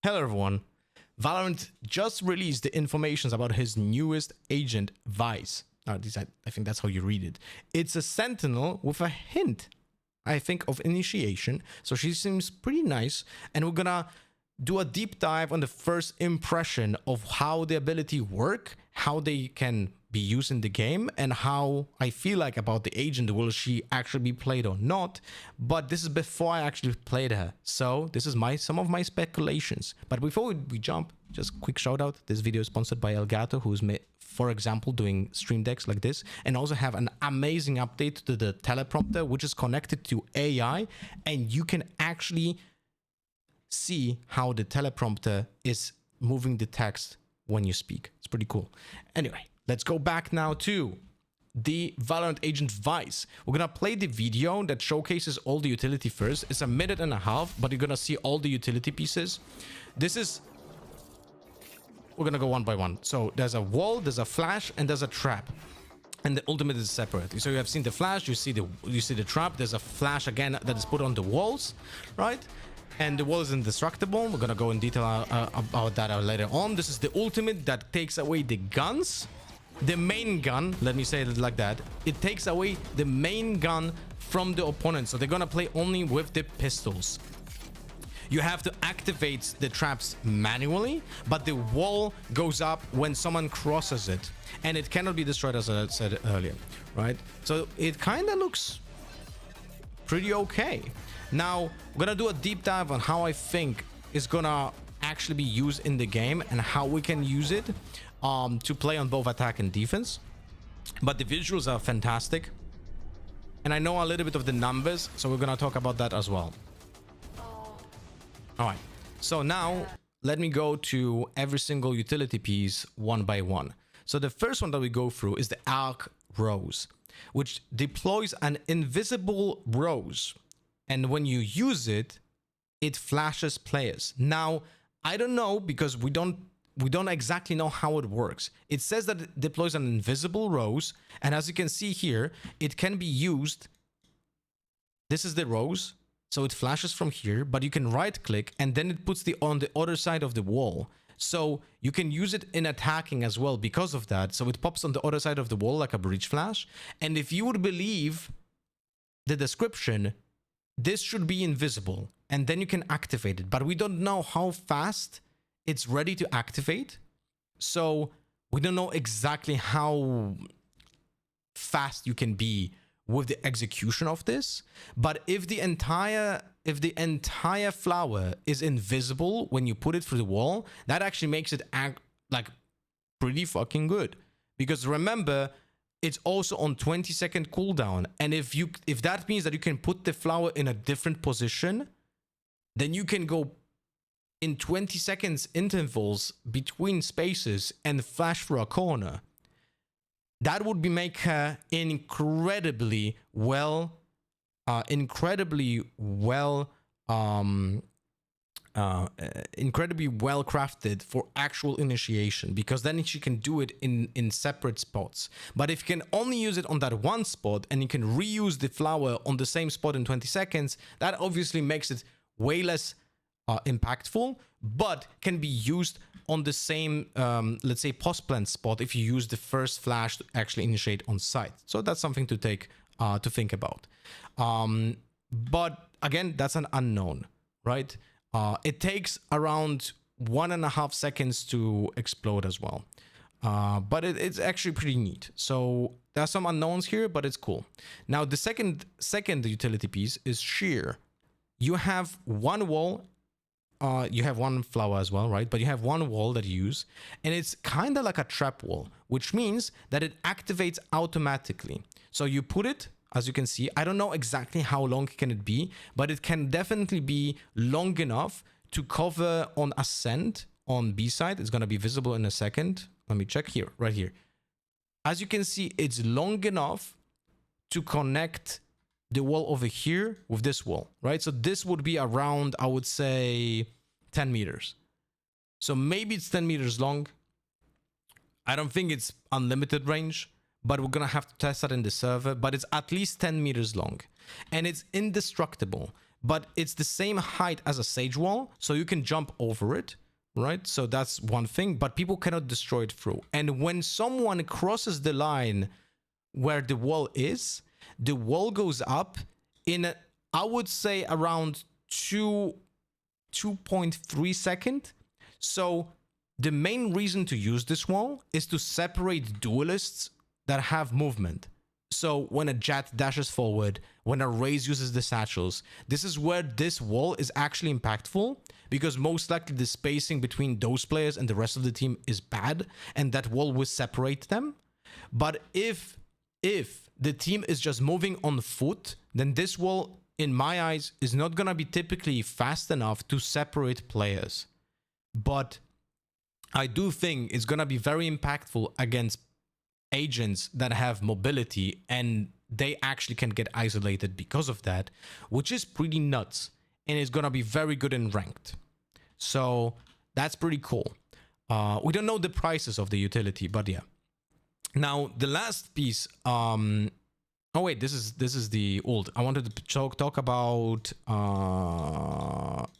Hello everyone. Valorant just released the information about his newest agent, VYSE. I think that's how you read it. It's a sentinel with a hint, I think, of initiation. So she seems pretty nice. And we're gonna do a deep dive on the first impression of how the ability work, how they can be used in the game, and how I feel like about the agent. Will she actually be played or not? But this is before I actually played her, so this is some of my speculations. But before we jump, just quick shout out, this video is sponsored by Elgato, who's for example doing stream decks like this, and also have an amazing update to the teleprompter, which is connected to AI, and you can actually see how the teleprompter is moving the text when you speak. It's pretty cool. Anyway, let's go back now to the Valorant Agent VYSE. We're gonna play the video that showcases all the utility first. It's a minute and a half, but you're gonna see all the utility pieces. We're gonna go one by one. So there's a wall, there's a flash, and there's a trap. And the ultimate is separate. So you have seen the flash, you see the trap. There's a flash again that is put on the walls, right? And the wall is indestructible. We're gonna go in detail about that later on. This is the ultimate that takes away the guns. The main gun, let me say it like that. It takes away the main gun from the opponent. So they're gonna play only with the pistols. You have to activate the traps manually, but the wall goes up when someone crosses it. And it cannot be destroyed, as I said earlier, right? So it kind of looks pretty okay. Now, we're gonna do a deep dive on how I think is gonna actually be used in the game and how we can use it to play on both attack and defense. But the visuals are fantastic. And I know a little bit of the numbers, so we're gonna talk about that as well. All right, so now let me go to every single utility piece one by one. So the first one that we go through is the arc rose, which deploys an invisible rose. And when you use it, it flashes players. Now, I don't know, because we don't exactly know how it works. It says that it deploys an invisible rose, and as you can see here, it can be used. This is the rose, so it flashes from here, but you can right click and then it puts on the other side of the wall. So you can use it in attacking as well because of that. So it pops on the other side of the wall like a breach flash. And if you would believe the description, this should be invisible and then you can activate it, but we don't know how fast it's ready to activate. So we don't know exactly how fast you can be with the execution of this. But if the entire flower is invisible when you put it through the wall, that actually makes it act like pretty fucking good. Because remember, it's also on 20-second cooldown, and if that means that you can put the flower in a different position, then you can go in 20 seconds intervals between spaces and flash through a corner. That would make her incredibly well crafted for actual initiation, because then she can do it in separate spots. But if you can only use it on that one spot and you can reuse the flower on the same spot in 20 seconds, that obviously makes it way less impactful, but can be used on the same let's say post plant spot if you use the first flash to actually initiate on site. So that's something to think about. But again, that's an unknown, right? It takes around 1.5 seconds to explode as well. But it's actually pretty neat. So there are some unknowns here, but it's cool. Now, the second utility piece is shear. You have one wall, you have one flower as well, right? But you have one wall that you use, and it's kind of like a trap wall, which means that it activates automatically. So you put it, as you can see, I don't know exactly how long can it be, but it can definitely be long enough to cover on ascent on B side. It's going to be visible in a second. Let me check here, right here. As you can see, it's long enough to connect the wall over here with this wall, right? So this would be around, I would say, 10 meters. So maybe it's 10 meters long. I don't think it's unlimited range, but we're gonna have to test that in the server. But it's at least 10 meters long, and it's indestructible but it's the same height as a Sage wall, so you can jump over it, right? So that's one thing, but people cannot destroy it through. And when someone crosses the line where the wall goes up in, I would say, around 2.3 seconds. So the main reason to use this wall is to separate duelists that have movement. So when a Jet dashes forward, when a Raze uses the satchels, this is where this wall is actually impactful, because most likely the spacing between those players and the rest of the team is bad, and that wall will separate them. But if the team is just moving on foot, then this wall, in my eyes, is not gonna be typically fast enough to separate players. But I do think it's gonna be very impactful against agents that have mobility, and they actually can get isolated because of that, which is pretty nuts, and it's gonna be very good in ranked. So that's pretty cool. We don't know the prices of the utility, but yeah. Now the last piece, oh wait, this is the old. I wanted to talk about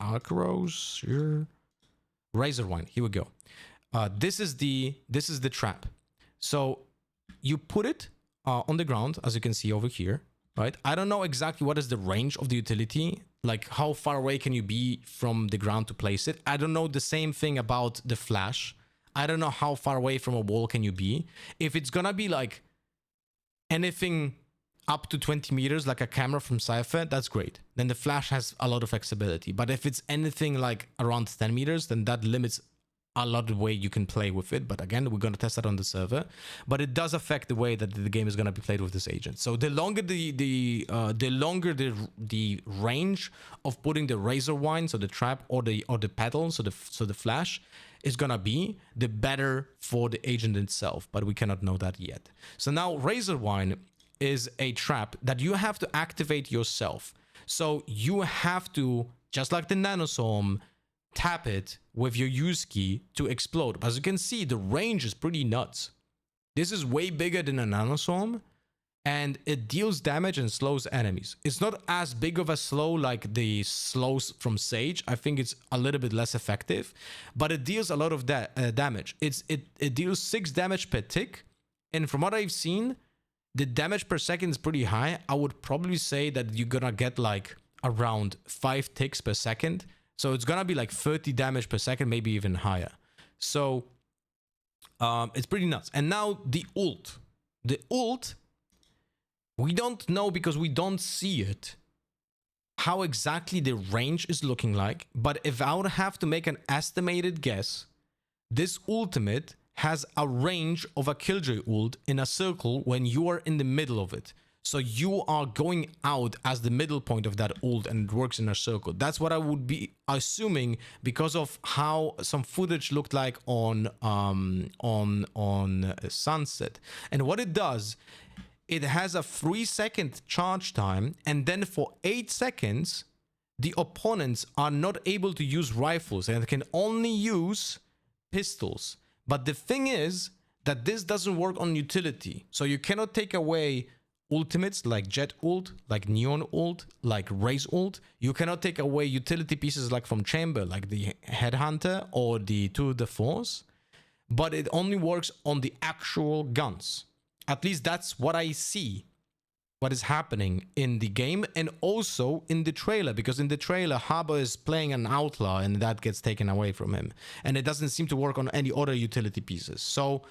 Arcros here. Razor Wine, here we go. This is the trap. So you put it on the ground, as you can see over here, right? I don't know exactly what is the range of the utility, like how far away can you be from the ground to place it. I don't know the same thing about the flash. I don't know how far away from a wall can you be. If it's gonna be like anything up to 20 meters, like a camera from Cypher, that's great. Then the flash has a lot of flexibility. But if it's anything like around 10 meters, then that limits a lot of the way you can play with it. But again, we're going to test that on the server. But it does affect the way that the game is going to be played with this agent. So the longer the range of putting the razor wine, so the trap, or the pedal, so the flash is going to be, the better for the agent itself. But we cannot know that yet. So now razor wine is a trap that you have to activate yourself. So you have to, just like the nanoswarm, tap it with your use key to explode. As you can see, the range is pretty nuts. This is way bigger than a nanoswarm, and it deals damage and slows enemies. It's not as big of a slow like the slows from Sage. I think it's a little bit less effective, but it deals a lot of damage. It deals 6 damage per tick, and from what I've seen, the damage per second is pretty high. I would probably say that you're gonna get like around 5 ticks per second. So it's gonna be like 30 damage per second, maybe even higher. So it's pretty nuts. And now the ult. The ult, we don't know because we don't see it, how exactly the range is looking like. But if I would have to make an estimated guess, this ultimate has a range of a Killjoy ult in a circle when you are in the middle of it. So you are going out as the middle point of that ult, and it works in a circle. That's what I would be assuming because of how some footage looked like on Sunset. And what it does, it has a 3-second charge time, and then for 8 seconds, the opponents are not able to use rifles and can only use pistols. But the thing is that this doesn't work on utility. So you cannot take away ultimates like Jet ult, like Neon ult, like Raze ult. You cannot take away utility pieces like from Chamber, like the Headhunter or the Tour de Force. But it only works on the actual guns. At least that's what I see, what is happening in the game, and also in the trailer, because in the trailer Harbor is playing an outlaw and that gets taken away from him, and it doesn't seem to work on any other utility pieces. So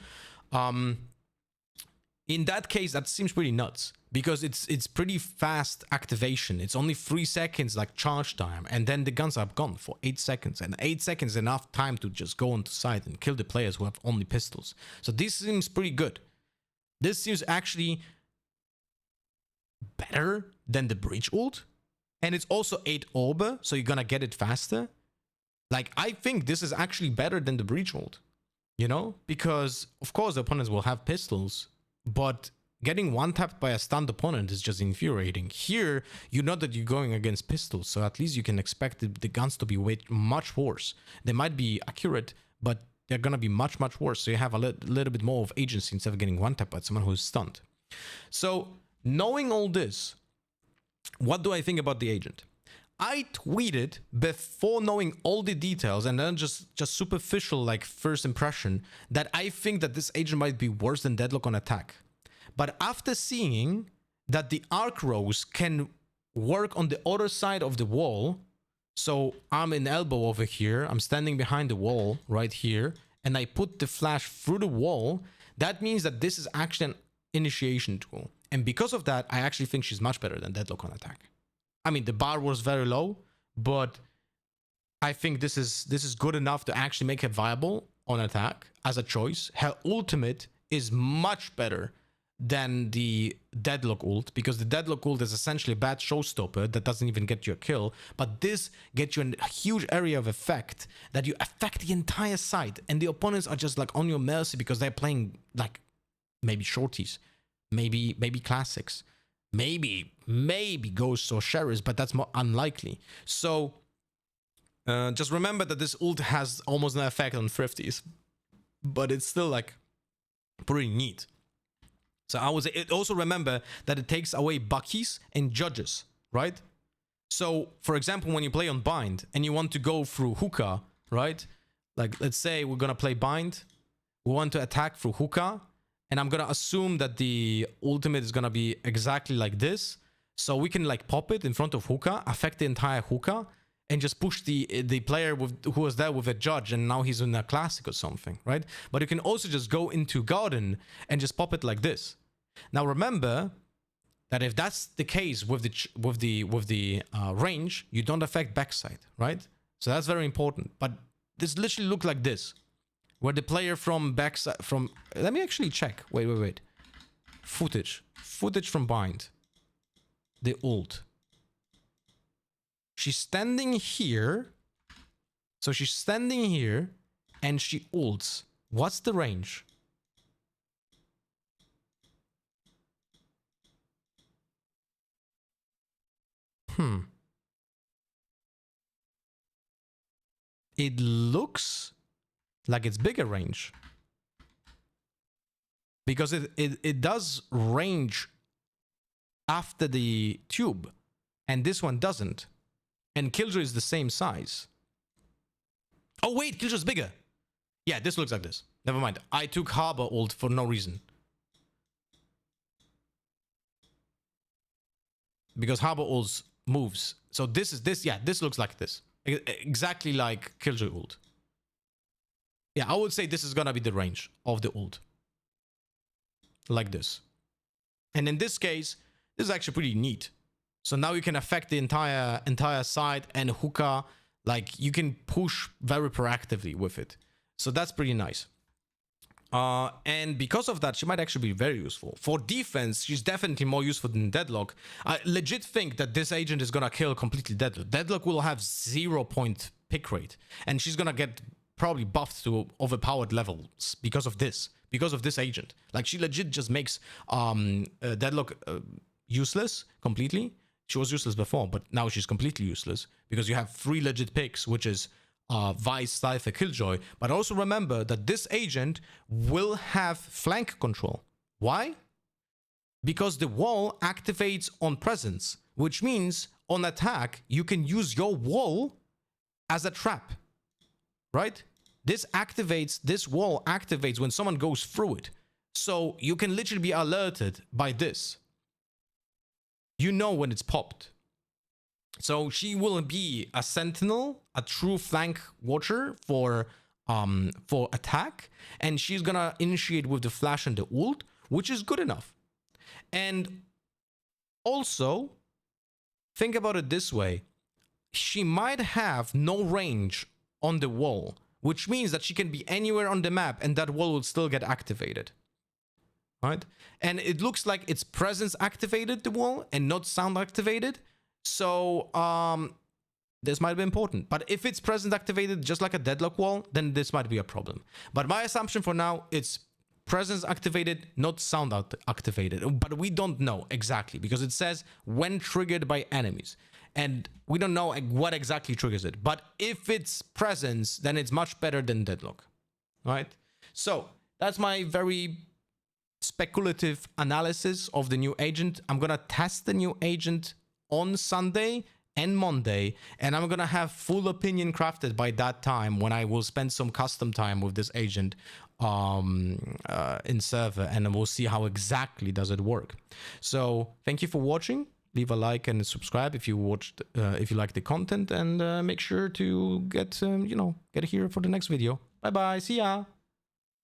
in that case, that seems pretty nuts, because it's pretty fast activation. It's only 3 seconds like charge time, and then the guns are gone for 8 seconds, and 8 seconds is enough time to just go onto site and kill the players who have only pistols. So this seems pretty good. This seems actually better than the breach ult, and it's also 8 orber, so you're gonna get it faster. Like, I think this is actually better than the breach ult, you know, because of course the opponents will have pistols, but getting one tapped by a stunned opponent is just infuriating. Here you know that you're going against pistols, so at least you can expect the guns to be much worse. They might be accurate, but they're gonna be much worse, so you have a little bit more of agency instead of getting one tapped by someone who's stunned. So knowing all this, what do I think about the agent? I tweeted before knowing all the details and then just superficial like first impression that I think that this agent might be worse than Deadlock on attack. But after seeing that the arc rows can work on the other side of the wall, so I'm in elbow over here, I'm standing behind the wall right here, and I put the flash through the wall, that means that this is actually an initiation tool. And because of that, I actually think she's much better than Deadlock on attack. I mean, the bar was very low, but I think this is good enough to actually make her viable on attack as a choice. Her ultimate is much better than the Deadlock ult, because the Deadlock ult is essentially a bad showstopper that doesn't even get you a kill, but this gets you a huge area of effect that you affect the entire side, and the opponents are just like on your mercy because they're playing like maybe shorties, maybe classics, maybe ghosts or sheriffs, but that's more unlikely. So just remember that this ult has almost no effect on thrifties, but it's still like pretty neat. So I would say, also remember that it takes away buckies and judges, right? So for example, when you play on bind and you want to go through hookah, right? Like let's say we're gonna play bind, we want to attack through hookah, and I'm gonna assume that the ultimate is gonna be exactly like this. So we can like pop it in front of hookah, affect the entire hookah, and just push the player who was there with a judge, and now he's in a classic or something, right? But you can also just go into garden and just pop it like this. Now remember that if that's the case with the range, you don't affect backside, right? So that's very important. But this literally looked like this, where the player from backside let me actually check. Wait. Footage from bind. The ult. She's standing here. So she's standing here and she ults. What's the range? It looks like it's bigger range. Because it does range after the tube. And this one doesn't. And Killjoy is the same size. Oh wait, Killjoy's bigger. Yeah, this looks like this. Never mind. I took Harbor ult for no reason. Because Harbor ult moves. So this looks like this. Exactly like Killjoy ult. Yeah, I would say this is gonna be the range of the ult. Like this. And in this case, this is actually pretty neat. So now you can affect the entire side, and hookah, like you can push very proactively with it. So that's pretty nice. And because of that, she might actually be very useful. For defense, she's definitely more useful than Deadlock. I legit think that this agent is gonna kill completely Deadlock. Deadlock will have 0-point pick rate, and she's gonna get probably buffed to overpowered levels because of this agent. Like she legit just makes Deadlock useless completely. She was useless before, but now she's completely useless because you have 3 legit picks, which is Vyse, Cypher, Killjoy. But also remember that this agent will have flank control. Why? Because the wall activates on presence, which means on attack, you can use your wall as a trap, right? This wall activates when someone goes through it. So you can literally be alerted by this. You know when it's popped. So she will be a sentinel, a true flank watcher for attack, and she's gonna initiate with the flash and the ult, which is good enough. And also, think about it this way. She might have no range on the wall, which means that she can be anywhere on the map and that wall will still get activated. Right? And it looks like it's presence activated, the wall, and not sound activated. So this might be important. But if it's presence activated just like a Deadlock wall, then this might be a problem. But my assumption for now, it's presence activated, not sound activated. But we don't know exactly because it says when triggered by enemies. And we don't know what exactly triggers it. But if it's presence, then it's much better than Deadlock. Right? So that's my very speculative analysis of the new agent. I'm gonna test the new agent on Sunday and Monday, and I'm gonna have full opinion crafted by that time when I will spend some custom time with this agent in server, and we'll see how exactly does it work. So thank you for watching. Leave a like and subscribe if you watched, if you like the content, and make sure to get here for the next video. Bye bye. See ya.